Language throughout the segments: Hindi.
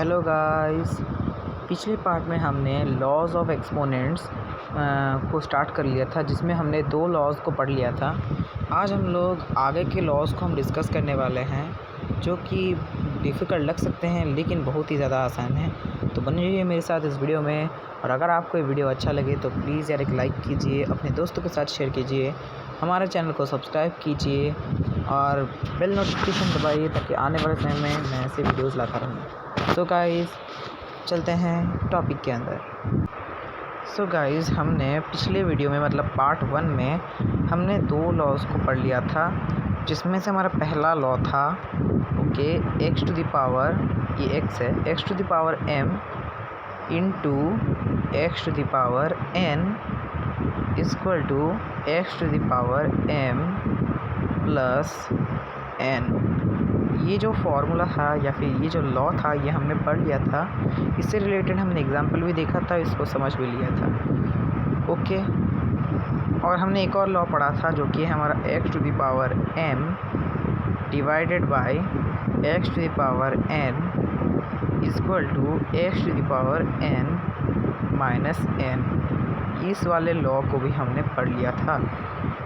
Hello guys. पिछले पार्ट में हमने लॉज ऑफ एक्सपोनेंट्स को स्टार्ट कर लिया था, जिसमें हमने दो लॉज को पढ़ लिया था। आज हम लोग आगे के लॉज को हम डिस्कस करने वाले हैं, जो कि डिफ़िकल्ट लग सकते हैं लेकिन बहुत ही ज़्यादा आसान है। तो बने रहिए मेरे साथ इस वीडियो में। और अगर आपको ये वीडियो अच्छा लगे तो प्लीज़ यार एक लाइक कीजिए, अपने दोस्तों के साथ शेयर कीजिए, हमारे चैनल को सब्सक्राइब कीजिए और बेल नोटिफिकेशन दबाइए ताकि आने वाले समय में मैं ऐसे वीडियोज़ लाता रहूँ। सो गाइस, चलते हैं टॉपिक के अंदर। सो गाइस, हमने पिछले वीडियो में मतलब पार्ट 1 में हमने दो लॉज को पढ़ लिया था, जिसमें से हमारा पहला लॉ था एक्स टू द पावर, ये एक्स है, x to the power m into x to the power n equal to x to the power m plus n। ये जो फार्मूला था या फिर ये जो लॉ था, ये हमने पढ़ लिया था। इससे रिलेटेड हमने एग्जांपल भी देखा था, इसको समझ भी लिया था। ओके, और हमने एक और लॉ पढ़ा था जो कि हमारा x to the power m divided by x to the power n equal to x to the power n minus n। इस वाले लॉ को भी हमने पढ़ लिया था।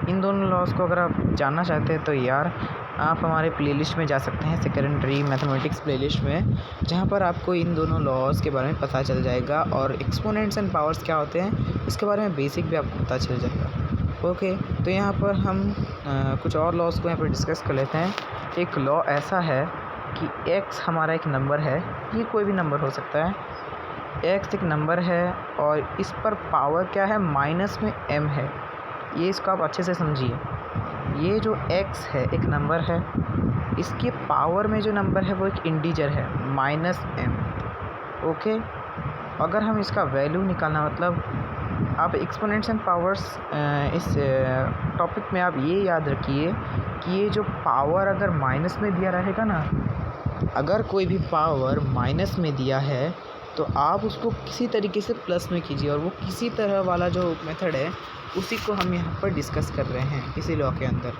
इन दोनों लॉज को अगर आप जानना चाहते हैं तो यार आप हमारे प्लेलिस्ट में जा सकते हैं, सेकेंडरी मैथमेटिक्स प्लेलिस्ट में, जहां पर आपको इन दोनों लॉज के बारे में पता चल जाएगा और एक्सपोनेंट्स एंड पावर्स क्या होते हैं इसके बारे में बेसिक भी आपको पता चल जाएगा। ओके, तो यहाँ पर हम कुछ और लॉज को यहाँ पर डिस्कस कर लेते हैं। एक लॉ ऐसा है कि x हमारा एक नंबर है, ये कोई भी नंबर हो सकता है। x एक नंबर है और इस पर पावर क्या है, माइनस में m है। ये इसको आप अच्छे से समझिए। ये जो x है एक नंबर है, इसके पावर में जो नंबर है वो एक इंटीजर है, माइनस m। ओके, अगर हम इसका वैल्यू निकालना, मतलब आप एक्सपोनेंट्स एंड पावर्स इस टॉपिक में आप ये याद रखिए कि ये जो पावर अगर माइनस में दिया रहेगा ना, अगर कोई भी पावर माइनस में दिया है तो आप उसको किसी तरीके से प्लस में कीजिए, और वो किसी तरह वाला जो मेथड है उसी को हम यहाँ पर डिस्कस कर रहे हैं इसी लॉ के अंदर।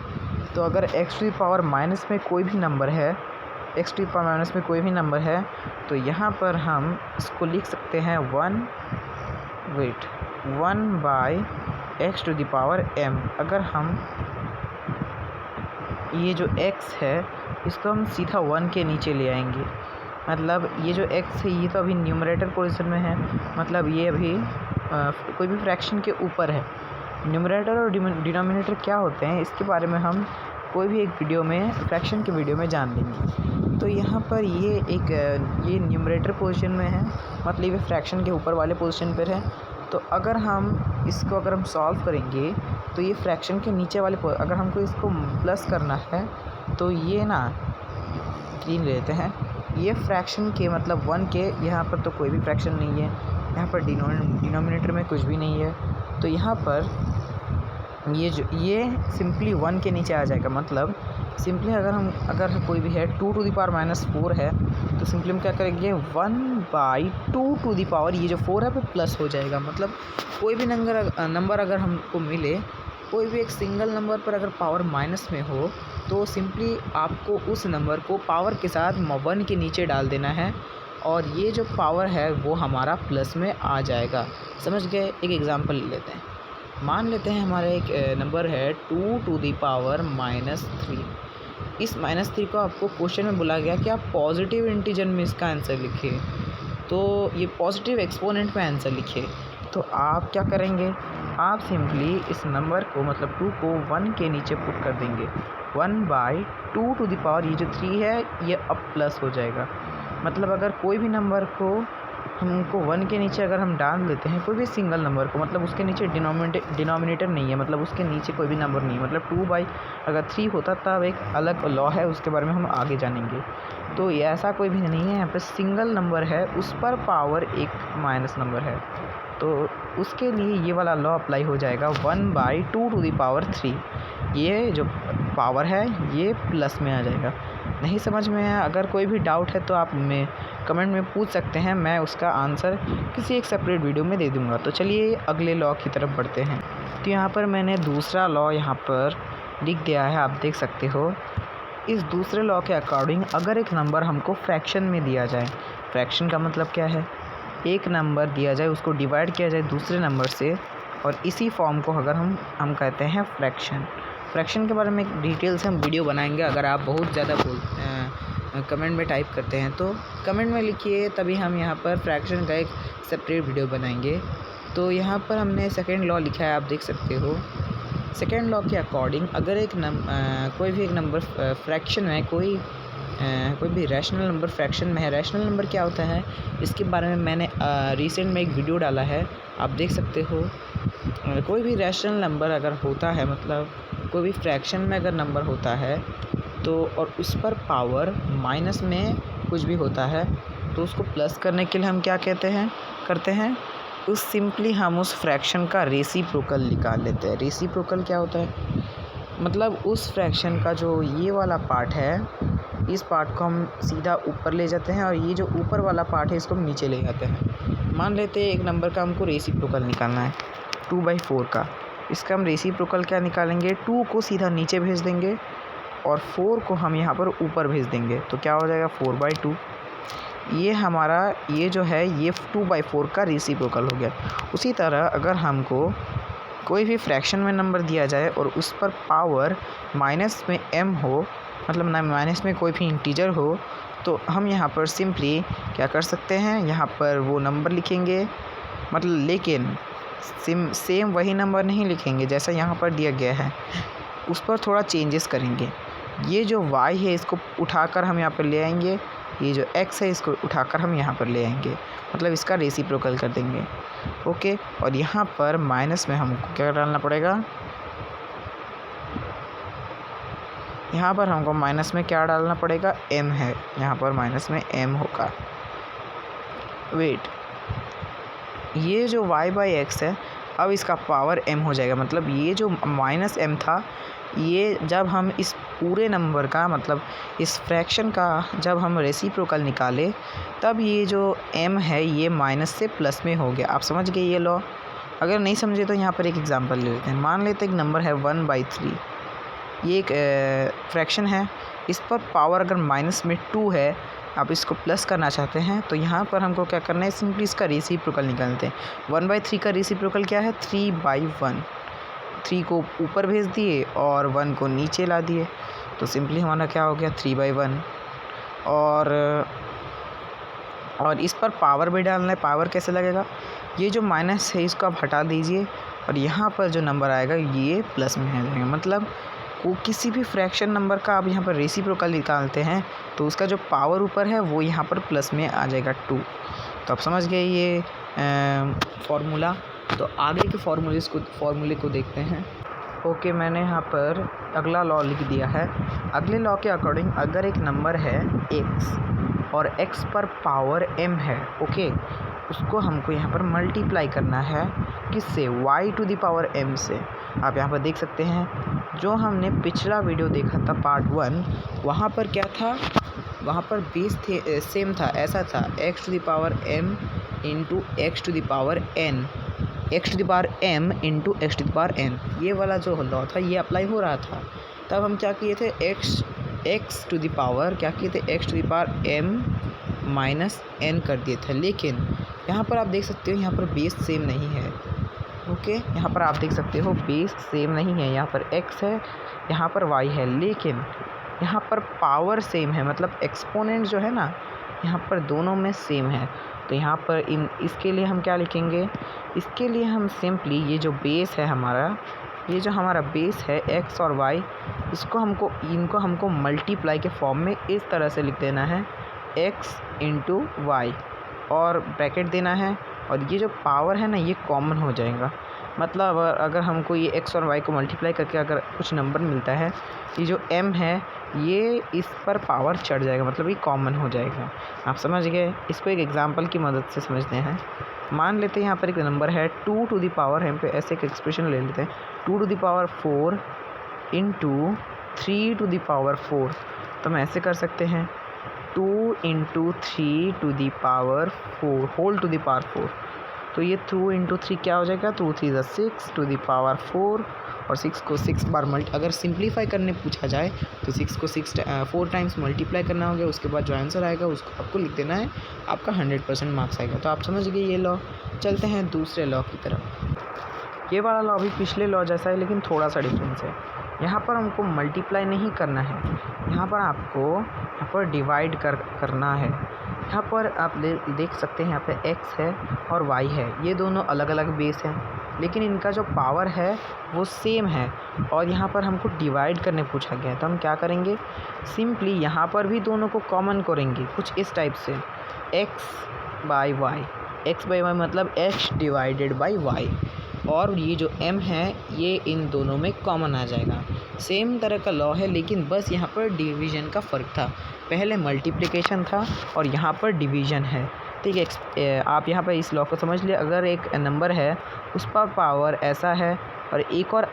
तो अगर x to the power minus में कोई भी नंबर है, x to the power minus में कोई भी नंबर है, तो यहाँ पर हम इसको लिख सकते हैं 1 by x to the power m। अगर हम ये जो x है इसको हम सीधा 1 के नीचे ले आएंगे, मतलब ये जो x है ये तो अभी न्यूमरेटर पोजीशन में है, मतलब ये अभी कोई भी फ्रैक्शन के ऊपर है। न्यूमरेटर और डिनोमिनेटर क्या होते हैं इसके बारे में हम कोई भी एक वीडियो में, फ्रैक्शन के वीडियो में जान लेंगे। तो यहाँ पर ये न्यूमरेटर पोजीशन में है, मतलब ये फ्रैक्शन के ऊपर वाले पोजीशन पर है। तो अगर हम इसको सॉल्व करेंगे तो ये फ्रैक्शन के नीचे वाले, अगर हमको इसको प्लस करना है तो ये ना ग्रीन लेते हैं, ये फ्रैक्शन के मतलब 1 के, यहाँ पर तो कोई भी फ्रैक्शन नहीं है, यहाँ पर डिनोमिनेटर में कुछ भी नहीं है, तो यहाँ पर ये सिंपली 1 के नीचे आ जाएगा। मतलब सिंपली अगर कोई भी है 2 टू द पावर माइनस 4 है तो सिंपली हम क्या करेंगे, 1/2 टू द पावर, ये जो 4 है पे प्लस हो जाएगा। मतलब कोई भी नंबर अगर हमको मिले, कोई भी एक सिंगल नंबर पर अगर पावर माइनस में हो तो सिंपली आपको उस नंबर को पावर के साथ 1 के नीचे डाल देना है, और ये जो पावर है वो हमारा प्लस में आ जाएगा। समझ गए? एक एग्जांपल ले लेते हैं। मान लेते हैं हमारा एक नंबर है 2 टू द पावर -3। इस -3 को आपको क्वेश्चन में बोला गया कि आप पॉजिटिव इंटीजर में इसका आंसर लिखिए, तो ये पॉजिटिव एक्सपोनेंट में आंसर लिखिए। तो आप क्या करेंगे, आप सिंपली इस नंबर को, मतलब 2 को 1 के नीचे पुट कर देंगे। 1/2 टू द पावर, ये जो 3 है ये अब प्लस हो जाएगा। मतलब अगर कोई भी नंबर को हमको 1 के नीचे अगर हम डाल देते हैं, कोई भी सिंगल नंबर को, मतलब उसके नीचे डिनोमिनेटर नहीं है, मतलब उसके नीचे कोई भी नंबर नहीं है, मतलब 2/3 होता तब एक अलग लॉ है, उसके बारे में हम आगे जानेंगे। तो ये ऐसा कोई भी नहीं है, यहाँ पर सिंगल नंबर है, उस पर पावर एक माइनस नंबर है, तो उसके लिए ये वाला लॉ अप्लाई हो जाएगा। 1/2 टू द पावर 3, ये जो पावर है ये प्लस में आ जाएगा। नहीं समझ में आया, अगर कोई भी डाउट है तो आप कमेंट में पूछ सकते हैं, मैं उसका आंसर किसी एक सेपरेट वीडियो में दे दूंगा। तो चलिए अगले लॉ की तरफ बढ़ते हैं। तो यहाँ पर मैंने दूसरा लॉ यहाँ पर लिख दिया है, आप देख सकते हो। इस दूसरे लॉ के अकॉर्डिंग अगर एक नंबर हमको फ्रैक्शन में दिया जाए, फ्रैक्शन का मतलब क्या है, एक नंबर दिया जाए उसको डिवाइड किया जाए दूसरे नंबर से, और इसी फॉर्म को अगर हम कहते हैं फ्रैक्शन। फ्रैक्शन के बारे में डिटेल से हम वीडियो बनाएंगे। अगर आप बहुत ज़्यादा कमेंट में टाइप करते हैं तो कमेंट में लिखिए, तभी हम यहाँ पर फ्रैक्शन का एक सेपरेट वीडियो बनाएंगे। तो यहाँ पर हमने सेकेंड लॉ लिखा है, आप देख सकते हो। सेकेंड लॉ के अकॉर्डिंग अगर कोई भी एक नंबर फ्रैक्शन में, कोई भी रैशनल नंबर फ्रैक्शन में है। रैशनल नंबर क्या होता है, इसके बारे में मैंने रिसेंट में एक वीडियो डाला है, आप देख सकते हो। कोई भी रैशनल नंबर अगर होता है, मतलब कोई भी फ्रैक्शन में अगर नंबर होता है तो, और उस पर पावर माइनस में कुछ भी होता है, तो उसको प्लस करने के लिए हम क्या करते हैं, सिंपली हम उस फ्रैक्शन का रेसिप्रोकल निकाल लेते हैं। रेसिप्रोकल क्या होता है, मतलब उस फ्रैक्शन का जो ये वाला पार्ट है, इस पार्ट को हम सीधा ऊपर ले जाते हैं, और ये जो ऊपर वाला पार्ट है इसको हम नीचे ले जाते हैं। मान लेते हैं एक नंबर का हमको रेसिप्रोकल निकालना है 2/4 का। इसका हम रेसिप्रोकल क्या निकालेंगे, 2 को सीधा नीचे भेज देंगे और 4 को हम यहाँ पर ऊपर भेज देंगे, तो क्या हो जाएगा 4/2। ये हमारा ये जो है ये 2/4 का रेसिप्रोकल हो गया। उसी तरह अगर हमको कोई भी फ्रैक्शन में नंबर दिया जाए और उस पर पावर माइनस में m हो, मतलब ना माइनस में कोई भी इंटीजर हो, तो हम यहाँ पर सिंपली क्या कर सकते हैं, यहाँ पर वो नंबर लिखेंगे, मतलब लेकिन सेम वही नंबर नहीं लिखेंगे जैसा यहाँ पर दिया गया है, उस पर थोड़ा चेंजेस करेंगे। ये जो y है इसको उठाकर हम यहाँ पर ले आएंगे, ये जो x है इसको उठाकर हम यहाँ पर ले आएंगे, मतलब इसका रेसिप्रोकल कर देंगे। ओके, और यहाँ पर माइनस में हमको क्या डालना पड़ेगा, यहाँ पर हमको माइनस में क्या डालना पड़ेगा, m है, यहाँ पर माइनस में m होगा। वेट, ये जो y/x है अब इसका पावर m हो जाएगा, मतलब ये जो माइनस m था, ये जब हम इस पूरे नंबर का, मतलब इस फ्रैक्शन का जब हम रेसिप्रोकल निकाले, तब ये जो m है ये माइनस से प्लस में हो गया। आप समझ गए ये लॉ। अगर नहीं समझे तो यहाँ पर एक एग्जांपल ले लेते हैं। मान लेते हैं एक नंबर है 1/3, ये एक फ्रैक्शन है, इस पर पावर अगर माइनस में 2 है, आप इसको प्लस करना चाहते हैं, तो यहाँ पर हमको क्या करना है, सिंपली इसका रेसिप्रोकल निकालते हैं। 1/3 का रेसिप्रोकल क्या है, 3/1। 3 को ऊपर भेज दिए और 1 को नीचे ला दिए, तो सिंपली हमारा क्या हो गया 3/1। और इस पर पावर भी डालना है। पावर कैसे लगेगा, ये जो माइनस है इसको आप हटा दीजिए, और यहाँ पर जो नंबर आएगा ये प्लस में आ जाएगा। मतलब वो किसी भी फ्रैक्शन नंबर का आप यहाँ पर रेसिप्रोकल निकालते हैं तो उसका जो पावर ऊपर है वो यहाँ पर प्लस में आ जाएगा 2। तो आप समझ गए ये फॉर्मूला। तो आगे के फॉर्मूले को देखते हैं। ओके, मैंने यहाँ पर अगला लॉ लिख दिया है। अगले लॉ के अकॉर्डिंग अगर एक नंबर है x और x पर पावर m है, ओके, उसको हमको यहाँ पर मल्टीप्लाई करना है किससे, y⁴ m से। आप यहाँ पर देख सकते हैं, जो हमने पिछला वीडियो देखा था पार्ट 1, वहाँ पर क्या था, वहाँ पर बेस सेम था, ऐसा था x⁴m into x⁴n, x⁴m into x⁴n। ये वाला जो लॉ था ये अप्लाई हो रहा था। तब हम क्या किए थे, क्या किए थे, x⁴m माइनस n कर दिए थे। लेकिन यहाँ पर आप देख सकते हो यहाँ पर बेस सेम नहीं है। ओके, यहाँ पर आप देख सकते हो बेस सेम नहीं है, यहाँ पर x है, यहाँ पर y है, लेकिन यहाँ पर पावर सेम है, मतलब एक्सपोनेंट जो है ना यहाँ पर दोनों में सेम है। तो यहाँ पर इसके लिए हम क्या लिखेंगे, इसके लिए हम सिंपली ये जो बेस है हमारा, ये जो हमारा बेस है x और y, इनको हमको मल्टीप्लाई के फॉर्म में इस तरह से लिख देना है, x इंटू वाई, और ब्रैकेट देना है, और ये जो पावर है ना ये कॉमन हो जाएगा। मतलब अगर हमको ये x और y को मल्टीप्लाई करके अगर कुछ नंबर मिलता है, ये जो m है ये इस पर पावर चढ़ जाएगा, मतलब ये कॉमन हो जाएगा। आप समझ गए। इसको एक एग्जांपल की मदद से समझते हैं। मान लेते हैं यहाँ पर एक नंबर है 2⁴, हम पे ऐसे एक एक्सप्रेशन ले लेते हैं, 2⁴ इंटू 3⁴। तो हम ऐसे कर सकते हैं 2 into 3⁴ whole to the power 4। तो ये 2 इंटू 3 क्या हो जाएगा, 2 3 6 टू द पावर 4 और 6 को 6 बार अगर सिंप्लीफाई करने पूछा जाए तो 6 को 4 टाइम्स मल्टीप्लाई करना होगा। उसके बाद जो आंसर आएगा उसको आपको लिख देना है, आपका 100% मार्क्स आएगा। तो आप समझ गए ये लॉ। चलते हैं दूसरे लॉ की तरफ। ये वाला लॉ भी पिछले लॉ जैसा है लेकिन थोड़ा सा डिफरेंस है। यहाँ पर हमको मल्टीप्लाई नहीं करना है, यहाँ पर आपको यहाँ पर डिवाइड करना है। यहाँ पर आप देख सकते हैं, यहाँ पे x है और y है, ये दोनों अलग अलग बेस हैं लेकिन इनका जो पावर है वो सेम है और यहाँ पर हमको डिवाइड करने पूछा गया है। तो हम क्या करेंगे, सिंपली यहाँ पर भी दोनों को कॉमन करेंगे कुछ इस टाइप से, x बाई वाई मतलब x डिवाइडेड बाई y, और ये जो m है ये इन दोनों में कॉमन आ जाएगा। सेम तरह का लॉ है लेकिन बस यहाँ पर डिवीज़न का फ़र्क था, पहले मल्टीप्लिकेशन था और यहाँ पर डिवीज़न है। ठीक है, आप यहाँ पर इस लॉ को समझ लिए। अगर एक नंबर है उस पर पावर ऐसा है और एक और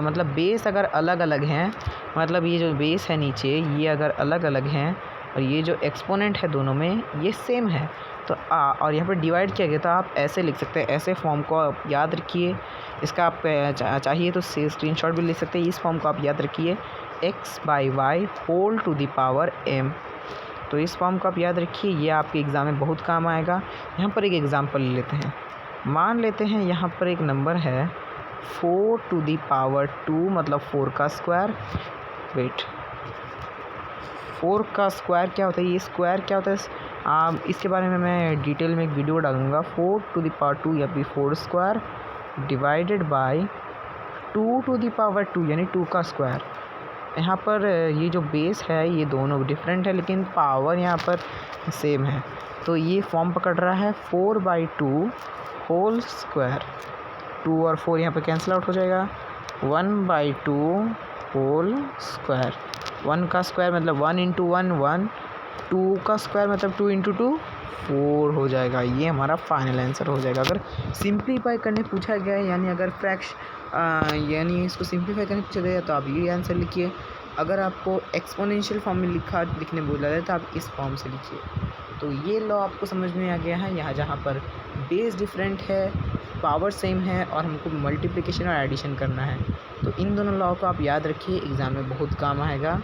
मतलब बेस अगर अलग अलग हैं, मतलब ये जो बेस है नीचे ये अगर अलग अलग हैं और ये जो एक्सपोनेंट है दोनों में ये सेम है तो और यहाँ पर डिवाइड किया गया, तो आप ऐसे लिख सकते हैं। ऐसे फॉर्म को आप याद रखिए। इसका आप चाहिए तो स्क्रीनशॉट भी ले सकते हैं। इस फॉर्म को आप याद रखिए, x by y whole to the power m। तो इस फॉर्म को आप याद रखिए, ये आपके एग्ज़ाम में बहुत काम आएगा। यहाँ पर एक एग्ज़ाम्पल ले लेते हैं। मान लेते हैं यहाँ पर एक नंबर है 4 टू द पावर 2 मतलब 4 का स्क्वायर। 4 का स्क्वायर क्या होता है, ये स्क्वायर क्या होता है इसके बारे में मैं डिटेल में एक वीडियो डालूँगा। 4 टू द पावर 2 या फिर 4 square divided by 2 to the power 2 यानी 2 का स्क्वायर। यहाँ पर ये जो बेस है ये दोनों डिफरेंट है लेकिन पावर यहाँ पर सेम है, तो ये फॉर्म पकड़ रहा है 4/2 होल स्क्वायर। 2 और 4 यहाँ पर कैंसिल आउट हो जाएगा, 1/2 होल स्क्वायर। 1 का स्क्वायर मतलब 1 इंटू 1 1, 2 का स्क्वायर मतलब 2 इंटू 2 4 हो जाएगा। ये हमारा फाइनल आंसर हो जाएगा। अगर सिंप्लीफाई करने पूछा गया है यानी अगर यानी इसको सिंप्लीफाई करने पूछा गया तो आप ये आंसर लिखिए। अगर आपको एक्सपोनेंशियल फॉर्म में लिखने बोला जाए तो आप इस फॉर्म से लिखिए। तो ये लॉ आपको समझ में आ गया है। यहाँ जहाँ पर बेस डिफरेंट है, पावर सेम है और हमको मल्टीप्लिकेशन और एडिशन करना है, तो इन दोनों लॉ को आप याद रखिए, एग्ज़ाम में बहुत काम आएगा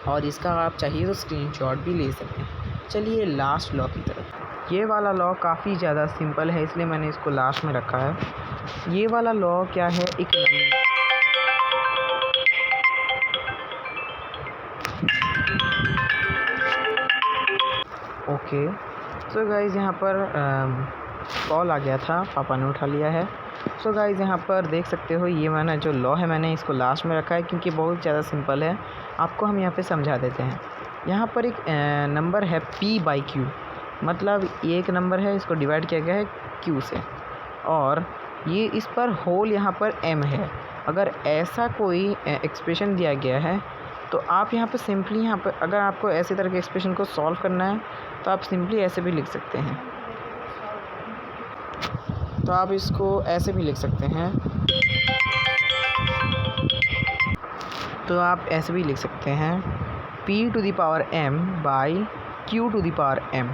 और इसका आप चाहिए तो स्क्रीनशॉट भी ले सकते हैं। चलिए लास्ट लॉ की तरफ। ये वाला लॉ काफ़ी ज़्यादा सिंपल है इसलिए मैंने इसको लास्ट में रखा है। ये वाला लॉ क्या है, एक ओके सो गाइज़ यहाँ पर कॉल आ गया था, पापा ने उठा लिया है। सो गाइज़ यहाँ पर देख सकते हो ये मैंने जो लॉ है मैंने इसको लास्ट में रखा है क्योंकि बहुत ज़्यादा सिंपल है। आपको हम यहाँ पे समझा देते हैं। यहाँ पर एक नंबर है p/q, मतलब ये एक नंबर है, इसको डिवाइड किया गया है q से और ये इस पर होल यहाँ पर m है। अगर ऐसा कोई एक्सप्रेशन दिया गया है तो आप यहाँ पर सिंपली यहाँ पर अगर आपको ऐसे तरह के एक्सप्रेशन को सॉल्व करना है तो आप सिंपली ऐसे भी लिख सकते हैं। तो आप इसको ऐसे भी लिख सकते हैं, तो आप ऐसे भी लिख सकते हैं p to the power m by q to the power m।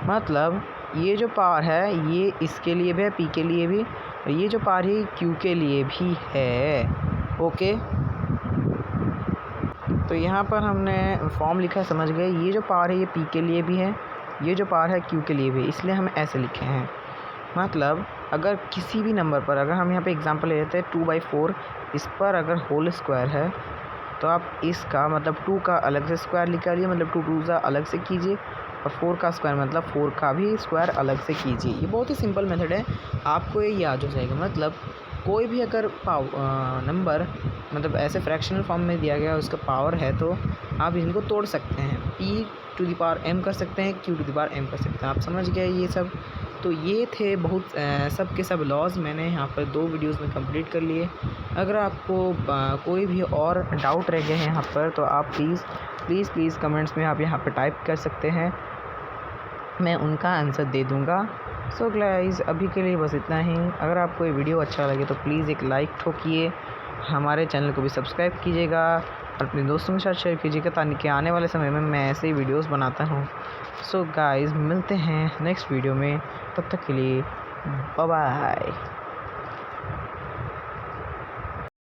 मतलब ये जो पावर है ये इसके लिए भी है, p के लिए भी, और ये जो पावर है q के लिए भी है। ओके, तो यहाँ पर हमने फॉर्म लिखा है, समझ गए। ये जो पावर है ये p के लिए भी है, ये जो पावर है q के लिए भी, इसलिए हम ऐसे लिखे हैं। मतलब अगर किसी भी नंबर पर, अगर हम यहाँ पे एग्जांपल ले लेते हैं 2/4, इस पर अगर होल स्क्वायर है तो आप इसका मतलब 2 का अलग से स्क्वायर निकालिए, मतलब 2 2 अलग से कीजिए, और 4 का स्क्वायर मतलब 4 का भी स्क्वायर अलग से कीजिए। ये बहुत ही सिंपल मेथड है, आपको ये याद हो जाएगा। मतलब कोई भी अगर नंबर मतलब ऐसे फ्रैक्शनल फॉर्म में दिया गया उसका पावर है तो आप इनको तोड़ सकते हैं, p to the power m कर सकते हैं, q to the power m कर सकते हैं। आप समझ गए ये सब। तो ये थे बहुत सब के सब लॉज मैंने यहाँ पर 2 वीडियोस में कंप्लीट कर लिए। अगर आपको कोई भी और डाउट रह गए हैं यहाँ पर तो आप प्लीज़ कमेंट्स में आप यहाँ पर टाइप कर सकते हैं, मैं उनका आंसर दे दूँगा। सो गाइस अभी के लिए बस इतना ही। अगर आपको ये वीडियो अच्छा लगे तो प्लीज़ एक लाइक ठोकिए, हमारे चैनल को भी सब्सक्राइब कीजिएगा और अपने दोस्तों के साथ शेयर कीजिएगा ताकि आने वाले समय में मैं ऐसे ही वीडियोस बनाता हूँ। सो गाइस, मिलते हैं नेक्स्ट वीडियो में, तब तक के लिए बाय बाय।